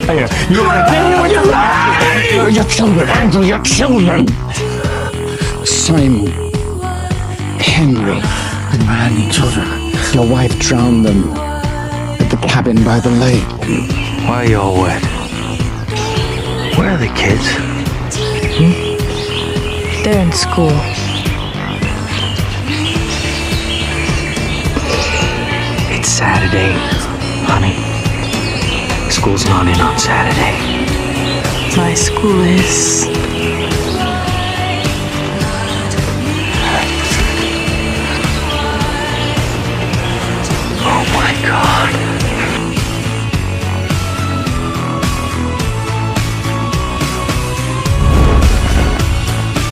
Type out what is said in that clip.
Your children, Andrew, your children. Simon, Henry, the man, your children. Your wife drowned them at the cabin by the lake. Why are you all wet? Where are the kids? They're in school. It's Saturday, honey. School's not in on Saturday. My school is.